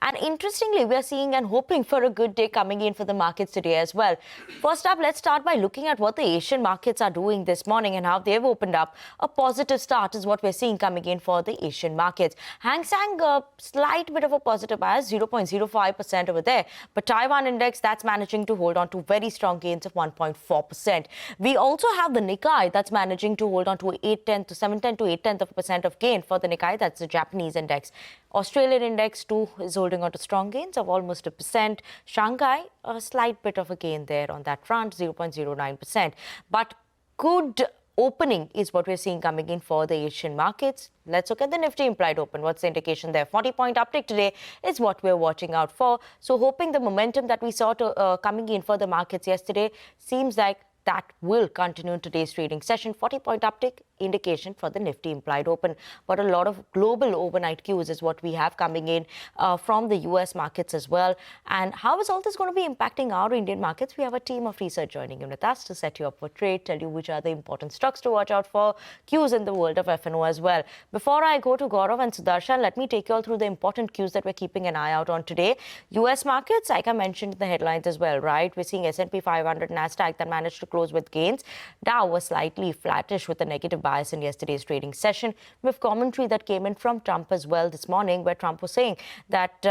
And interestingly, we are seeing and hoping for a good day coming in for the markets today as well. First up, let's start by looking at what the Asian markets are doing this morning and how they've opened up. A positive start is what we're seeing coming in for the Asian markets. Hang Seng, a slight bit of a positive bias, 0.05% over there. But Taiwan index, that's managing to hold on to very strong gains of 1.4%. We also have the Nikkei that's managing to hold on to 7/10 to 0.8% of gain for the Nikkei. That's the Japanese index. Australian index too is holding on to strong gains of almost 1%. Shanghai, a slight bit of a gain there on that front, 0.09%. But good opening is what we're seeing coming in for the Asian markets. Let's look at the Nifty implied open. What's the indication there? 40-point uptick today is what we're watching out for. So hoping the momentum that we saw coming in for the markets yesterday seems like that will continue in today's trading session. 40-point uptick indication for the Nifty implied open. But a lot of global overnight cues is what we have coming in from the US markets as well. And how is all this going to be impacting our Indian markets? We have a team of research joining in with us to set you up for trade, tell you which are the important stocks to watch out for, cues in the world of F&O as well. Before I go to Gaurav and Sudarshan, let me take you all through the important cues that we're keeping an eye out on today. US markets, like I mentioned in the headlines as well, right? We're seeing S&P 500, NASDAQ that managed to close with gains. Dow was slightly flattish with a negative bias in yesterday's trading session. With commentary that came in from Trump as well this morning, where Trump was saying that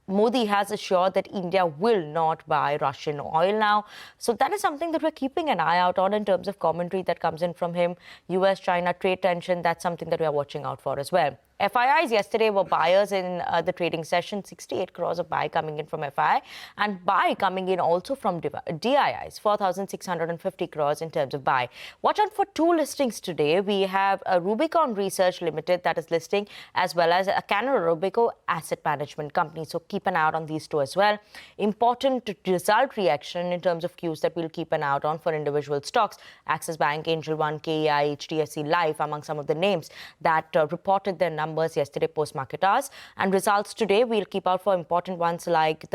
Modi has assured that India will not buy Russian oil now. So that is something that we're keeping an eye out on in terms of commentary that comes in from him. US-China trade tension, that's something that we are watching out for as well. FIIs yesterday were buyers in the trading session, 68 crores of buy coming in from FII and buy coming in also from DIIs, 4,650 crores in terms of buy. Watch out for two listings today. We have a Rubicon Research Limited that is listing, as well as a Canara Robeco Asset Management Company. So keep an eye out on these two as well. Important result reaction in terms of cues that we'll keep an eye out on for individual stocks. Axis Bank, Angel One, KEI, HDFC Life among some of the names that reported their numbers yesterday post-market hours. And results today, we'll keep out for important ones like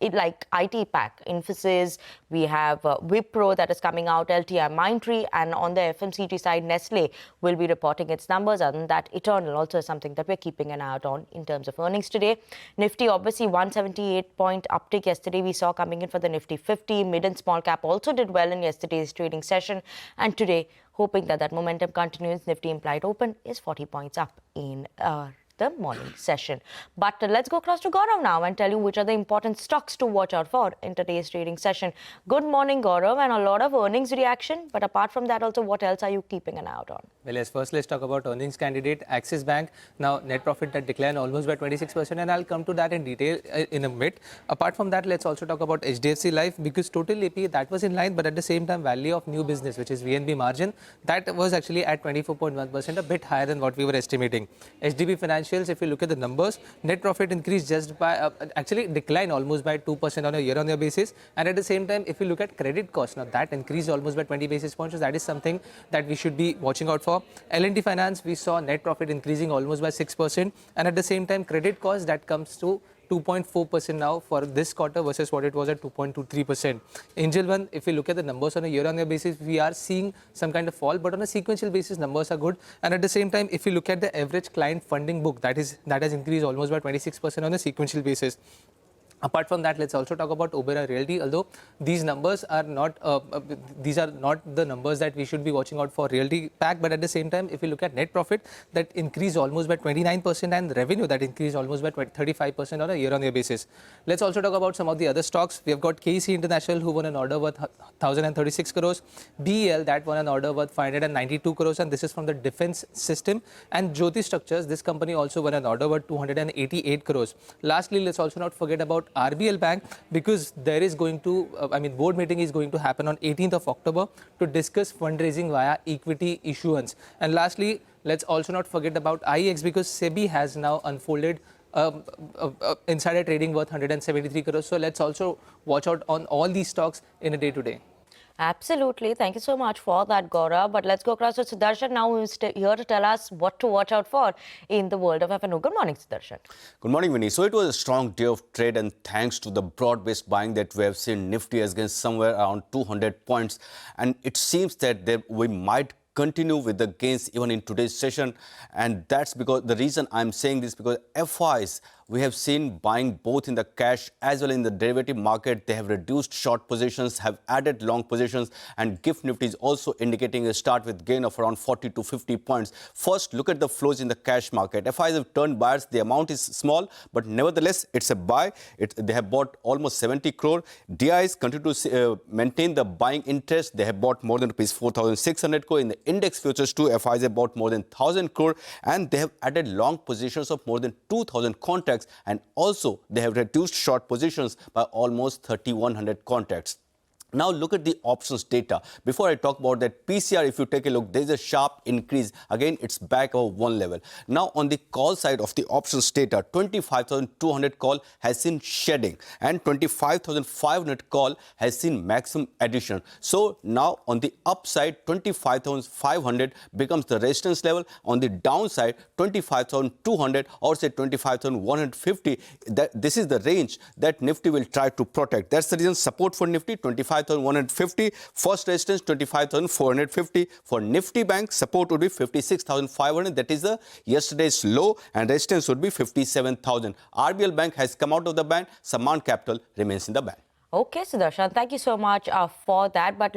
IT Pack, Infosys, we have Wipro that is coming out, LTI, Mindtree, and on the FMCG side, Nestle will be reporting its numbers. Other than that, Eternal also is something that we're keeping an eye out on in terms of earnings today. Nifty, obviously, 178-point uptick yesterday we saw coming in for the Nifty 50. Mid and small cap also did well in yesterday's trading session. And today, hoping that that momentum continues, Nifty implied open is 40 points up in the morning session. But let's go across to Gaurav now and tell you which are the important stocks to watch out for in today's trading session. Good morning, Gaurav, and a lot of earnings reaction. But apart from that, also, what else are you keeping an eye out on? Well, yes, first let's talk about earnings candidate Axis Bank. Now, net profit that declined almost by 26%, and I'll come to that in detail in a bit. Apart from that, let's also talk about HDFC Life, because total AP that was in line, but at the same time, value of new business, which is VNB margin, that was actually at 24.1%, a bit higher than what we were estimating. HDB Financials, if you look at the numbers, net profit increased just by actually declined almost by 2% on a year-on-year basis, and at the same time, if you look at credit cost, now that increased almost by 20 basis points. So that is something that we should be watching out for. L&T Finance, we saw net profit increasing almost by 6%, and at the same time, credit cost that comes to 2.4% now for this quarter versus what it was at 2.23%. Angel One, if we look at the numbers on a year-on-year basis, we are seeing some kind of fall, but on a sequential basis, numbers are good. And at the same time, if you look at the average client funding book, that has increased almost by 26% on a sequential basis. Apart from that, let's also talk about Oberoi Realty. Although these numbers are not, the numbers that we should be watching out for Realty Pack. But at the same time, if you look at net profit, that increased almost by 29%, and revenue that increased almost by 35% on a year-on-year basis. Let's also talk about some of the other stocks. We have got KEC International, who won an order worth 1,036 crores. BEL, that won an order worth 592 crores, and this is from the defense system. And Jyoti Structures, this company also won an order worth 288 crores. Lastly, let's also not forget about RBL Bank, because there is going to, board meeting is going to happen on 18th of October to discuss fundraising via equity issuance. And lastly, let's also not forget about IEX, because SEBI has now unfolded insider trading worth 173 crores. So let's also watch out on all these stocks in a day-to-day. Absolutely. Thank you so much for that, Gaurav. But let's go across to Sudarshan now, who's here to tell us what to watch out for in the world of F&O. Good morning, Sudarshan. Good morning, Vinny. So it was a strong day of trade, and thanks to the broad-based buying that we have seen, Nifty has gained somewhere around 200 points. And it seems that we might continue with the gains even in today's session. And that's because the reason I'm saying this, because FIs we have seen buying both in the cash as well in the derivative market. They have reduced short positions, have added long positions, and GIFT Nifty is also indicating a start with gain of around 40 to 50 points. First, look at the flows in the cash market. FIs have turned buyers. The amount is small, but nevertheless, it's a buy. They have bought almost 70 crore. DIs continue to maintain the buying interest. They have bought more than rupees 4,600 crore. In the index futures too, FIs have bought more than 1,000 crore, and they have added long positions of more than 2,000 contracts, and also they have reduced short positions by almost 3,100 contracts. Now look at the options data. Before I talk about that PCR, if you take a look, there is a sharp increase. Again, it's back over one level. Now on the call side of the options data, 25,200 call has seen shedding and 25,500 call has seen maximum addition. So now on the upside, 25,500 becomes the resistance level. On the downside, 25,200 or say 25,150. This is the range that Nifty will try to protect. That's the reason support for Nifty, 25,150. First resistance 25,450. For Nifty Bank, support would be 56,500. That is the yesterday's low, and resistance would be 57,000. RBL Bank has come out of the band. Sammaan Capital remains in the band. Okay, Sudarshan, thank you so much for that. But